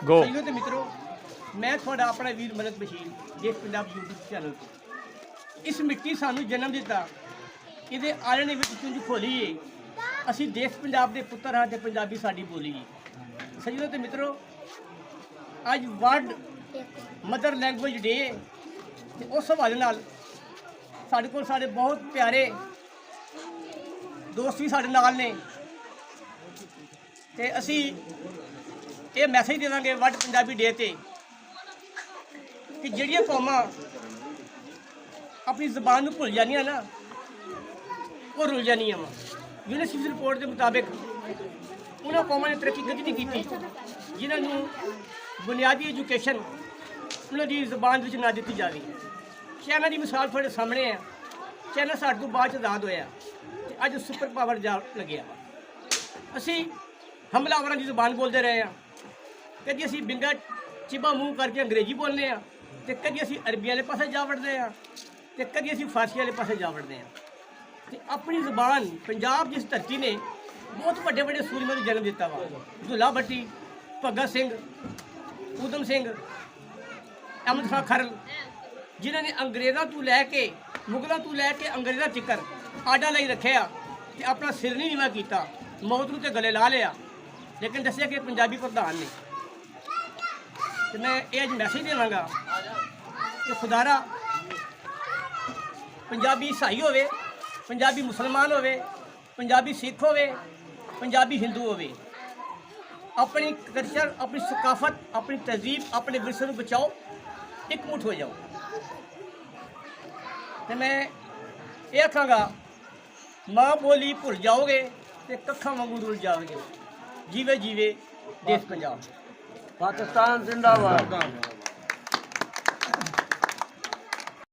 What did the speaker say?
गो ਸਹੀਓ ਤੇ ਮਿੱਤਰੋ, ਮੈਂ ਤੁਹਾਡਾ ਆਪਣਾ ਵੀਰ ਮਲਕ ਬਸ਼ੀਰ, ਦੇਸ਼ ਪੰਜਾਬ YouTube ਚੈਨਲ ਤੋਂ। ਇਸ ਮਿੱਟੀ ਸਾਨੂੰ ਜਨਮ ਦਿੱਤਾ, ਇਹਦੇ ਆਲਣੇ ਵਿੱਚ ਚੁੰਝ ਖੋਲੀਏ। ਅਸੀਂ ਦੇਸ਼ ਪੰਜਾਬ ਦੇ ਪੁੱਤਰ ਹਾਂ ਤੇ ਪੰਜਾਬੀ ਸਾਡੀ ਬੋਲੀ ਹੈ। ਸਹੀਓ ਤੇ ਮਿੱਤਰੋ, ਅੱਜ ਵਰਲਡ ਮਦਰ ਲੈਂਗੁਏਜ ਡੇ, ਤੇ ਉਸ ਹਵਾਲੇ ਨਾਲ ਸਾਡੇ ਕੋਲ ਸਾਡੇ ਬਹੁਤ ਪਿਆਰੇ ਦੋਸਤ ਵੀ ਸਾਡੇ ਨਾਲ ਨੇ, ਤੇ ਅਸੀਂ ਇਹ ਮੈਸੇਜ ਦੇਵਾਂਗੇ ਵਰਲਡ ਪੰਜਾਬੀ ਡੇ ਤੇ ਕਿ ਜਿਹੜੀਆਂ ਕੌਮਾਂ ਆਪਣੀ ਜ਼ਬਾਨ ਨੂੰ ਭੁੱਲ ਜਾਂਦੀਆਂ ਨਾ, ਉਹ ਰੁੱਲ ਜਾਂਦੀਆਂ ਵਾ। ਯੂਨੀਵਰਸਿਟੀ ਰਿਪੋਰਟ ਦੇ ਮੁਤਾਬਿਕ ਉਹਨਾਂ ਕੌਮਾਂ ਨੇ ਤਰੱਕੀ ਕਦੀ ਨਹੀਂ ਕੀਤੀ ਜਿਨ੍ਹਾਂ ਨੂੰ ਬੁਨਿਆਦੀ ਐਜੂਕੇਸ਼ਨ ਉਹਨਾਂ ਦੀ ਜ਼ਬਾਨ ਵਿੱਚ ਨਾ ਦਿੱਤੀ ਜਾਵੇ। ਚਾਈਨਾ ਦੀ ਮਿਸਾਲ ਤੁਹਾਡੇ ਸਾਹਮਣੇ ਹੈ। ਚਾਈਨਾ ਸਾਡੇ ਤੋਂ ਬਾਅਦ 'ਚ ਆਜ਼ਾਦ ਹੋਇਆ ਤੇ ਅੱਜ ਸੁਪਰ ਪਾਵਰ ਜਾ ਲੱਗਿਆ ਵਾ। ਅਸੀਂ ਹਮਲਾਵਰਾਂ ਦੀ ਜ਼ਬਾਨ ਬੋਲਦੇ ਰਹੇ ਹਾਂ। ਕਦੀ ਅਸੀਂ ਬਿੰਗਾ ਚਿਬਾ ਮੂੰਹ ਕਰਕੇ ਅੰਗਰੇਜ਼ੀ ਬੋਲਦੇ ਹਾਂ, ਤੇ ਕਦੀ ਅਸੀਂ ਅਰਬੀ ਵਾਲੇ ਪਾਸੇ ਜਾ ਵੜਦੇ ਹਾਂ, ਤੇ ਕਦੀ ਅਸੀਂ ਫਾਰਸੀ ਵਾਲੇ ਪਾਸੇ ਜਾ ਵੜਦੇ ਹਾਂ। ਤੇ ਆਪਣੀ ਜ਼ਬਾਨ ਪੰਜਾਬ ਜਿਸ ਧਰਤੀ ਨੇ ਬਹੁਤ ਵੱਡੇ ਵੱਡੇ ਸੂਰਮਿਆਂ ਨੂੰ ਜਨਮ ਦਿੱਤਾ ਵਾ। ਦੁੱਲਾ ਭੱਟੀ, ਭਗਤ ਸਿੰਘ, ਊਧਮ ਸਿੰਘ, ਅਹਿਮਦ ਖਾਂ ਖਰਲ, ਜਿਨ੍ਹਾਂ ਨੇ ਅੰਗਰੇਜ਼ਾਂ ਤੋਂ ਲੈ ਕੇ ਮੁਗਲਾਂ ਤੋਂ ਲੈ ਕੇ ਅੰਗਰੇਜ਼ਾਂ ਤੱਕ ਆਡਾ ਲਈ ਰੱਖਿਆ ਤੇ ਆਪਣਾ ਸਿਰ ਨਹੀਂ ਨੀਵਾਂ ਕੀਤਾ, ਮੌਤ ਨੂੰ ਤੇ ਗਲੇ ਲਾ ਲਿਆ, ਲੇਕਿਨ ਦੱਸਿਆ ਕਿ ਪੰਜਾਬੀ ਪ੍ਰਧਾਨ ਨੇ। ਤੇ ਮੈਂ ਇਹ ਅੱਜ ਮੈਸੇਜ ਦੇਵਾਂਗਾ ਕਿ ਖੁਦਾਰਾ ਪੰਜਾਬੀ ਈਸਾਈ ਹੋਵੇ, ਪੰਜਾਬੀ ਮੁਸਲਮਾਨ ਹੋਵੇ, ਪੰਜਾਬੀ ਸਿੱਖ ਹੋਵੇ, ਪੰਜਾਬੀ ਹਿੰਦੂ ਹੋਵੇ, ਆਪਣੀ ਕਲਚਰ, ਆਪਣੀ ਸਕਾਫਤ, ਆਪਣੀ ਤਹਿਜ਼ੀਬ, ਆਪਣੇ ਵਿਰਸੇ ਨੂੰ ਬਚਾਓ, ਇਕਮੁੱਠ ਹੋ ਜਾਓ। ਤੇ ਮੈਂ ਇਹ ਆਖਾਂਗਾ, ਮਾਂ ਬੋਲੀ ਭੁੱਲ ਜਾਓਗੇ ਤੇ ਕੱਖਾਂ ਵਾਂਗੂ ਰੁੱਲ ਜਾਓਗੇ। ਜੀਵੇ ਜੀਵੇ ਦੇਸ਼ ਪੰਜਾਬ। पाकिस्तान जिंदाबाद।